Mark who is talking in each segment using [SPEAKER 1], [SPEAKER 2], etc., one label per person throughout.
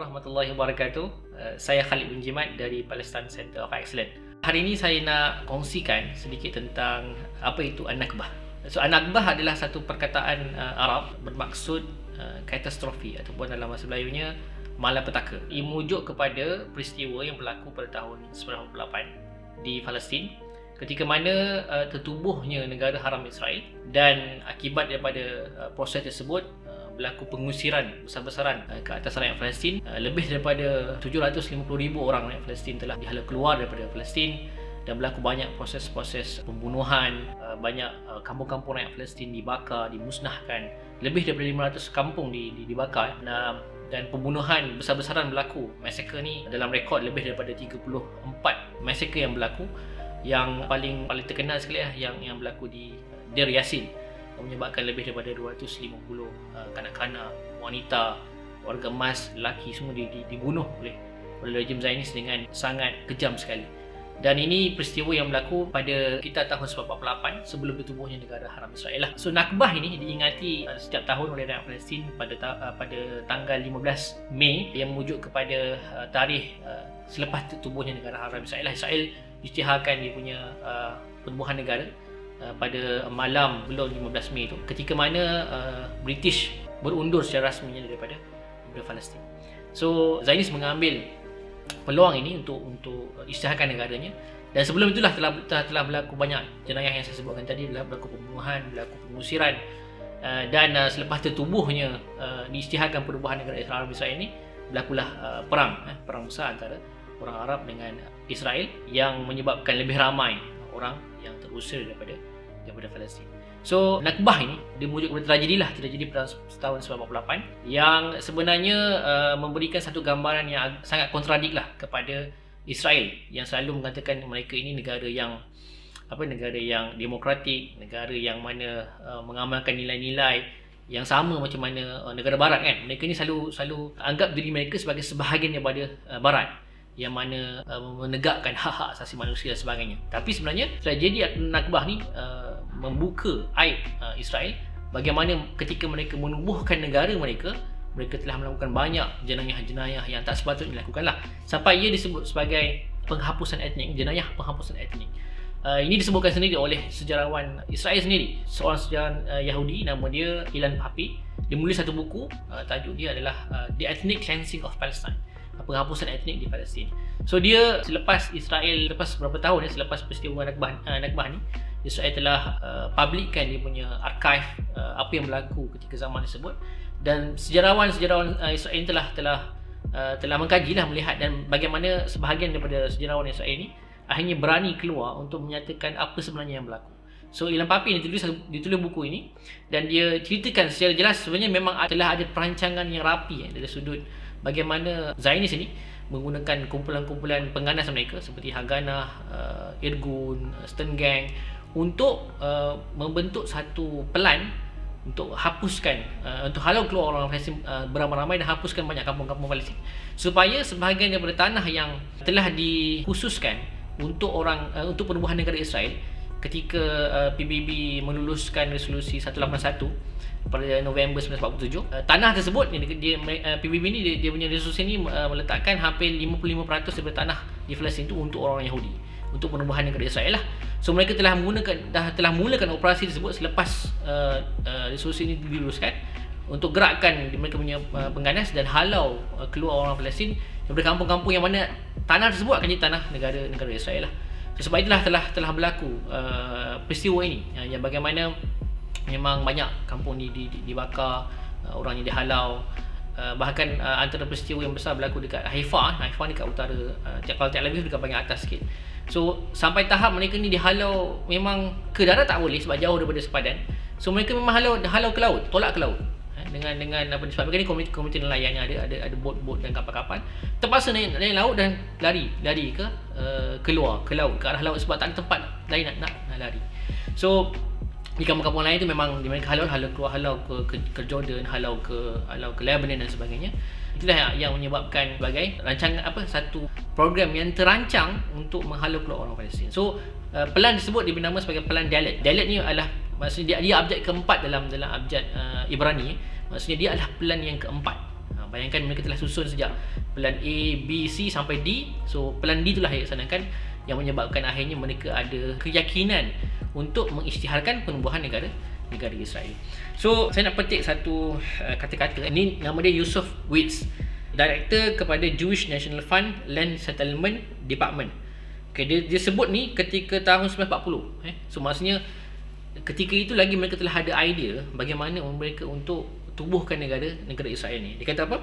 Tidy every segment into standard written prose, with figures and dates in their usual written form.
[SPEAKER 1] warahmatullahi wabarakatuh. Saya Khalid bin Jimat dari Palestine Center of Excellence. Hari ini saya nak kongsikan sedikit tentang apa itu An-Nakbah. So An-Nakbah adalah satu perkataan Arab bermaksud katastrofi ataupun dalam bahasa Melayunya malapetaka. Ia merujuk kepada peristiwa yang berlaku pada tahun 1948 di Palestin, ketika mana tertubuhnya negara haram Israel, dan akibat daripada proses tersebut berlaku pengusiran besar-besaran ke atas rakyat Palestin. Lebih daripada 750,000 orang rakyat Palestin telah dihalau keluar daripada Palestin, dan berlaku banyak proses-proses pembunuhan. Banyak kampung-kampung rakyat Palestin dibakar, dimusnahkan. Lebih daripada 500 kampung dibakar, dan pembunuhan besar-besaran berlaku. Massacre ni dalam rekod lebih daripada 34 massacre yang berlaku. Yang paling terkenal sekali yang berlaku di Deir Yassin, yang menyebabkan lebih daripada 250 kanak-kanak, wanita, warga emas, lelaki semua dibunuh oleh rejim Zionis dengan sangat kejam sekali. Dan ini peristiwa yang berlaku pada kita tahun 1948, sebelum bertubuhnya negara haram Israel lah. So Nakbah ini diingati setiap tahun oleh rakyat Palestin pada tanggal 15 Mei, yang merujuk kepada tarikh selepas tertubuhnya negara haram Israel. Israel isytiharkan dia punya pertubuhan negara pada malam belum 15 Mei itu, ketika mana British berundur secara rasminya daripada Palestin. So Zionis mengambil peluang ini untuk isytiharkan negaranya. Dan sebelum itulah telah berlaku banyak jenayah yang saya sebutkan tadi. Berlaku pembunuhan, berlaku pengusiran, dan selepas tertubuhnya diisytiharkan perubahan negara Israel ini, berlakulah perang besar antara orang Arab dengan Israel, yang menyebabkan lebih ramai orang yang terusir daripada Palestin. So Nakbah ini dia merujuk kepada tragedi pada tahun 1948, yang sebenarnya memberikan satu gambaran yang sangat kontradik lah kepada Israel, yang selalu mengatakan mereka ini negara yang demokratik, negara yang mana mengamalkan nilai-nilai yang sama macam mana negara barat kan. Mereka ni selalu anggap diri mereka sebagai sebahagian daripada barat, yang mana menegakkan hak-hak asasi manusia dan sebagainya. Tapi sebenarnya tragedi Nakbah ni membuka aib Israel, bagaimana ketika mereka menubuhkan negara mereka telah melakukan banyak jenayah-jenayah yang tak sepatutnya dilakukanlah, sampai ia disebut sebagai penghapusan etnik, jenayah penghapusan etnik. Ini disebutkan sendiri oleh sejarawan Israel sendiri, seorang sejarawan Yahudi, nama dia Ilan Pappé. Dia menulis satu buku, tajuk dia adalah The Ethnic Cleansing of Palestine, penghapusan etnik di Palestin. So dia lepas berapa tahun selepas peristiwa Nakbah ni, Israel telah publikkan dia punya archive apa yang berlaku ketika zaman tersebut. Dan sejarawan Israel ini telah mengkajilah, melihat, dan bagaimana sebahagian daripada sejarawan Israel ini akhirnya berani keluar untuk menyatakan apa sebenarnya yang berlaku. So Ilan Pappé ditulis buku ini, dan dia ceritakan secara jelas sebenarnya memang telah ada perancangan yang rapi dari sudut bagaimana Zionis ini menggunakan kumpulan-kumpulan pengganas mereka seperti Haganah, Irgun, Stern Gang, untuk membentuk satu pelan untuk hapuskan, untuk halau keluar orang Palestin beramai-ramai, dan hapuskan banyak kampung-kampung Palestin, supaya sebahagian daripada tanah yang telah dikhususkan untuk perubahan negara Israel ketika PBB meluluskan resolusi 181 pada November 1947, tanah tersebut PBB ni dia punya resolusi ni meletakkan hampir 55% daripada tanah di Palestin itu untuk orang Yahudi, untuk perubahan negara Israel lah. So mereka telah mulakan operasi tersebut selepas resolusi ini diluluskan, untuk gerakkan mereka punya pengganas dan halau keluar orang Palestin daripada kampung-kampung yang mana tanah tersebut akan jadi tanah negara Israel lah. So, sebab itulah telah berlaku peristiwa ini, yang bagaimana memang banyak kampung dibakar, orang yang dihalau. Bahkan antara peristiwa yang besar berlaku dekat Haifa ni kat utara, kalau Tel Aviv dekat bahagian atas sikit. So sampai tahap mereka ni dihalau, memang ke darat tak boleh sebab jauh daripada sepadan. So mereka memang halau ke laut, tolak ke laut. Dengan apa, sebab mereka ni komiti nelayan, ada bot-bot dan kapal-kapal, terpaksa naik laut dan lari keluar ke laut, ke arah laut, sebab tak ada tempat lain nak lari. So di kampung-kampung lain tu memang mereka halau ke Jordan, halau ke Lebanon dan sebagainya. Itulah yang menyebabkan sebagai rancangan satu program yang terancang untuk menghalau keluar orang Palestin. So pelan tersebut diberi nama sebagai pelan Dalet. Dalet ni adalah, maksudnya dia abjad keempat dalam abjad Ibrani. Maksudnya dia adalah pelan yang keempat. Bayangkan mereka telah susun sejak pelan A, B, C sampai D. So pelan D itulah yang dilaksanakan, yang menyebabkan akhirnya mereka ada keyakinan untuk mengisytiharkan penubuhan negara Israel. So saya nak petik satu kata-kata. Ini nama dia Yusuf Witz, Director kepada Jewish National Fund Land Settlement Department. Okay, dia sebut ni ketika tahun 1940. So maksudnya ketika itu lagi mereka telah ada idea bagaimana mereka untuk tubuhkan negara Israel ni. Dia kata apa?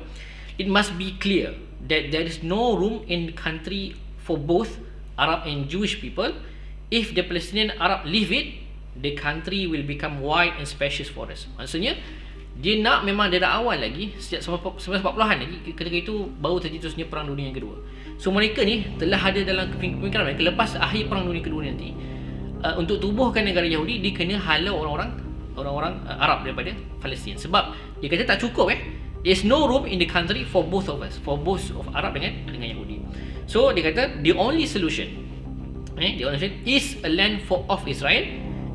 [SPEAKER 1] It must be clear that there is no room in the country for both Arab and Jewish people. If the Palestinian Arab leave it, the country will become wide and spacious for us. Maksudnya dia nak, memang dari awal lagi, sejak 1940-an lagi, ketika itu baru terjadi Perang Dunia yang Kedua. So mereka ni telah ada dalam pemikiran mereka lepas akhir Perang Dunia Kedua nanti, untuk tubuhkan negara Yahudi, dia kena halau orang-orang Arab daripada Palestin. Sebab dia kata tak cukup there's no room in the country for both of us, for both of Arab dengan Yahudi. So dia kata the only solution is a land of Israel,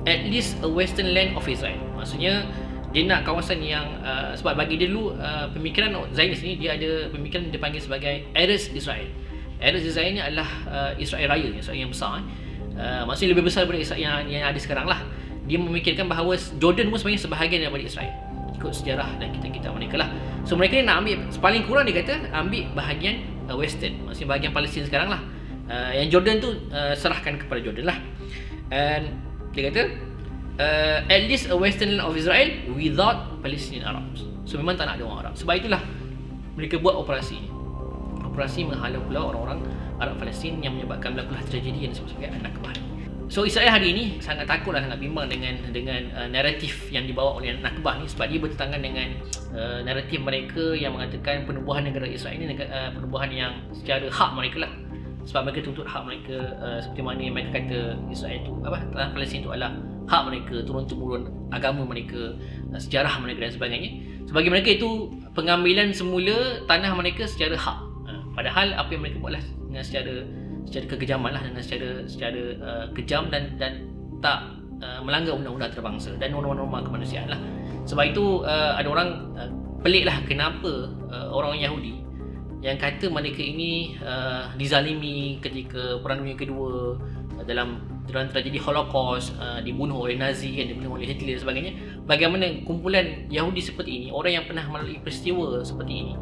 [SPEAKER 1] at least a western land of Israel. Maksudnya dia nak kawasan yang sebab bagi dia dulu pemikiran Zionis ni, dia ada pemikiran dia panggil sebagai Eretz Israel. Eretz Israel ni adalah Israel Raya, Israel yang besar. Maksudnya lebih besar daripada Israel yang ada sekarang lah. Dia memikirkan bahawa Jordan pun sebenarnya sebahagian daripada Israel ikut sejarah dan kita mereka lah. So mereka ni nak ambil, paling kurang dia kata ambil bahagian western, maksudnya bahagian Palestin sekarang lah. Yang Jordan tu serahkan kepada Jordan lah. And dia kata at least a western land of Israel without Palestinian Arabs. So memang tak nak ada orang Arab. Sebab itulah mereka buat operasi ni. Operasi menghalau pula orang-orang Arab Palestin yang menyebabkan berlakulah tragedi yang disebut sebagai An-Nakbah. So Israel hari ini sangat takutlah, sangat bimbang dengan naratif yang dibawa oleh Nakbah ni, sebab dia bertentangan dengan naratif mereka yang mengatakan penubuhan negara Israel ini penubuhan yang secara hak mereka lah. Sebab mereka tuntut hak mereka, seperti mana yang mereka kata Israel tu tanah Palestin tu adalah hak mereka, turun-temurun agama mereka, sejarah mereka dan sebagainya. Sebagi mereka itu pengambilan semula tanah mereka secara hak. Padahal apa yang mereka buatlah dengan secara kekejaman lah, dengan secara kejam dan tak melanggar undang-undang antarabangsa dan norma-norma kemanusiaan lah. Sebab itu ada orang pelik lah kenapa orang Yahudi yang kata mereka ini dizalimi ketika Perang Dunia Kedua, dalam tragedi Holocaust, dibunuh oleh Nazi, dibunuh oleh Hitler dan sebagainya. Bagaimana kumpulan Yahudi seperti ini, orang yang pernah melalui peristiwa seperti ini,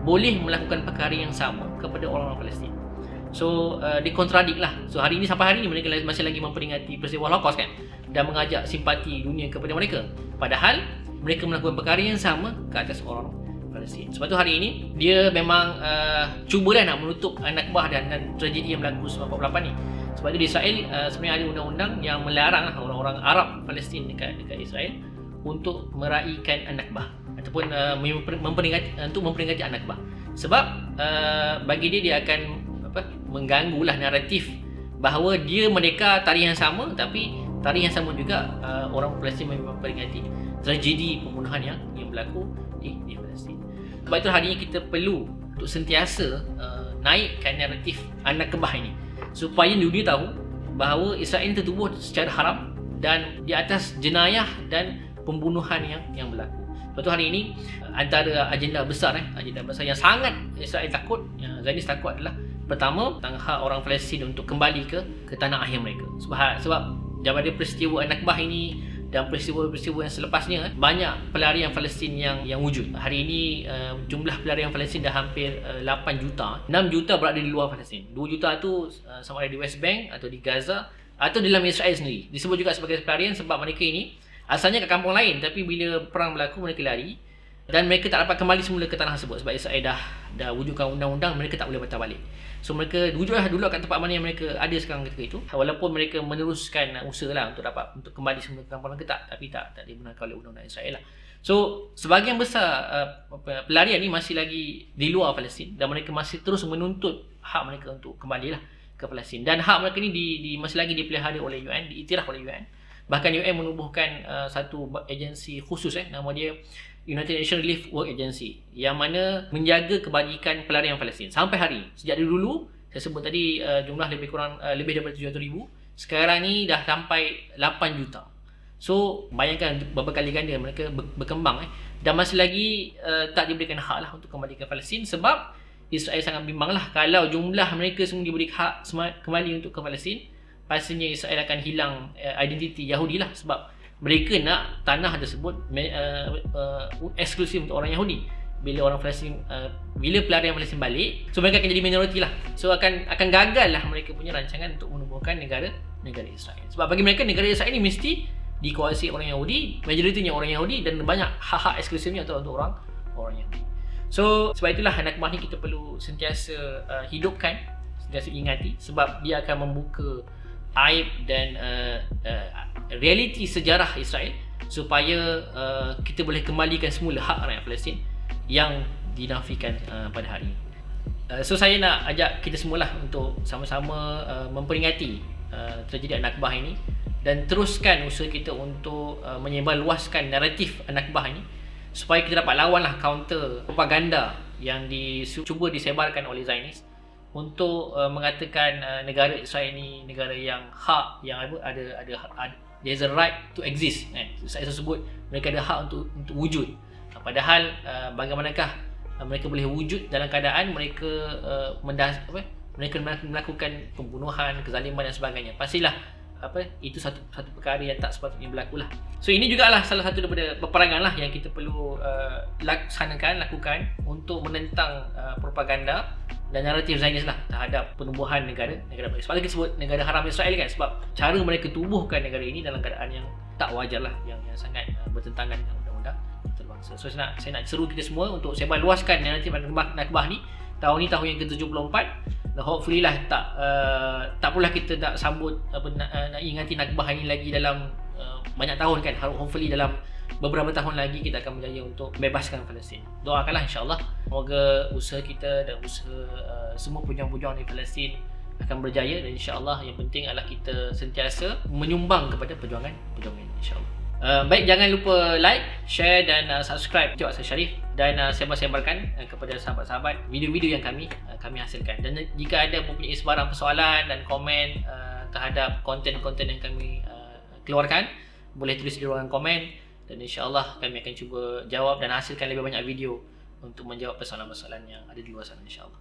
[SPEAKER 1] boleh melakukan perkara yang sama kepada orang-orang Palestin. So dia kontradik lah. So hari ini, sampai hari ini mereka masih lagi memperingati peristiwa Holocaust kan, dan mengajak simpati dunia kepada mereka, padahal mereka melakukan perkara yang sama ke atas orang Palestin. Sebab tu hari ini dia memang cubalah nak menutup Nakbah dan tragedi yang berlaku 1948 ni. Sebab tu di Israel sebenarnya ada undang-undang yang melarang orang-orang Arab Palestin dekat Israel untuk meraihkan Nakbah ataupun memperingati Nakbah. Sebab bagi dia akan mengganggulah naratif bahawa mereka tarikh yang sama, tapi tarikh yang sama juga orang Palestin memperingati tragedi pembunuhan yang berlaku di Palestin. Sebab itu hari ini kita perlu untuk sentiasa naikkan naratif Nakbah ini, supaya dunia tahu bahawa Israel ini tertubuh secara haram dan di atas jenayah dan pembunuhan yang berlaku. Sebab itu hari ini antara agenda besar yang sangat Israel takut, yang Zionis takut adalah pertama tentang hak orang Palestin untuk kembali ke tanah akhir mereka. Sebab daripada peristiwa Nakbah ini dan peristiwa-peristiwa yang selepasnya, banyak pelarian Palestin yang wujud. Hari ini jumlah pelarian Palestin dah hampir 8 juta. 6 juta berada di luar Palestin. 2 juta tu sama ada di West Bank atau di Gaza atau dalam Israel sendiri. Disebut juga sebagai pelarian sebab mereka ini asalnya kat kampung lain, tapi bila perang berlaku mereka lari dan mereka tak dapat kembali semula ke tanah tersebut sebab Israel dah wujudkan undang-undang, mereka tak boleh patah balik. So mereka wujudlah dulu kat tempat mana yang mereka ada sekarang ketika itu, walaupun mereka meneruskan usaha lah untuk kembali semula ke kampung mereka, tapi tak dibenarkan oleh undang-undang Israel lah. So sebahagian besar pelarian ni masih lagi di luar Palestin dan mereka masih terus menuntut hak mereka untuk kembali lah ke Palestin, dan hak mereka ni masih lagi dipelihara oleh UN, diiktiraf oleh UN. Bahkan UN menubuhkan satu agensi khusus nama dia United Nations Relief Work Agency, yang mana menjaga kebajikan pelarian Palestin sampai hari. Sejak dulu saya sebut tadi jumlah lebih daripada 700,000, sekarang ni dah sampai 8 juta. So bayangkan berapa kali ganda mereka berkembang dan masih lagi tak diberikan hak lah untuk kembali ke Palestin, sebab Israel sangat bimbang lah kalau jumlah mereka semua diberi hak kembali untuk ke Palestin, pastinya Israel akan hilang identiti Yahudi lah, sebab mereka nak tanah tersebut eksklusif untuk orang Yahudi. Bila orang Palestin bila pelarian Palestin balik, so mereka akan jadi minoriti lah. So akan gagal lah mereka punya rancangan untuk menubuhkan negara Israel. Sebab bagi mereka negara Israel ni mesti dikuasai orang Yahudi, majoritinya orang Yahudi, dan banyak hak-hak eksklusifnya untuk orang Yahudi. So sebab itulah Nakbah ni kita perlu sentiasa hidupkan, sentiasa ingati, sebab dia akan membuka aib dan realiti sejarah Israel, supaya kita boleh kembalikan semula hak rakyat Palestin yang dinafikan pada hari ini. So saya nak ajak kita semualah untuk sama-sama memperingati tragedi Nakbah ini, dan teruskan usaha kita untuk menyebarluaskan naratif Nakbah ini, supaya kita dapat lawanlah counter propaganda yang cuba disebarkan oleh Zionis untuk mengatakan negara Israel ini negara yang hak, yang ada there's a right to exist. Saya sebut mereka ada hak untuk wujud. Padahal bagaimanakah mereka boleh wujud dalam keadaan mereka mereka melakukan pembunuhan, kezaliman dan sebagainya. Pastilah itu satu perkara yang tak sepatutnya berlaku lah. So ini jugalah salah satu daripada peperangan lah yang kita perlu lakukan untuk menentang propaganda dan naratif Zionis lah terhadap penubuhan negara Palestin. Sebab kita sebut negara haram Israel kan, sebab cara mereka tubuhkan negara ini dalam keadaan yang tak wajar lah, yang sangat bertentangan dengan undang-undang antarabangsa. So saya nak seru kita semua untuk sebar luaskan naratif Nakbah ni. Tahun ni tahun yang ke-74, dan hopefully lah tak pula kita nak sambut nak ingati Nakbah ini lagi dalam banyak tahun kan. Hopefully dalam beberapa tahun lagi kita akan berjaya untuk bebaskan Palestin. Doakanlah insya-Allah semoga usaha kita dan usaha semua pejuang-pejuang di Palestin akan berjaya, dan insya-Allah yang penting adalah kita sentiasa menyumbang kepada perjuangan ini insya-Allah. Baik, jangan lupa like, share dan subscribe channel saya Sharif, dan sebar-sebarkan kepada sahabat-sahabat video-video yang kami hasilkan. Dan jika ada mempunyai sebarang persoalan dan komen terhadap konten-konten yang kami keluarkan, boleh tulis di ruangan komen, dan insya-Allah kami akan cuba jawab dan hasilkan lebih banyak video untuk menjawab persoalan-persoalan yang ada di luar sana insya-Allah.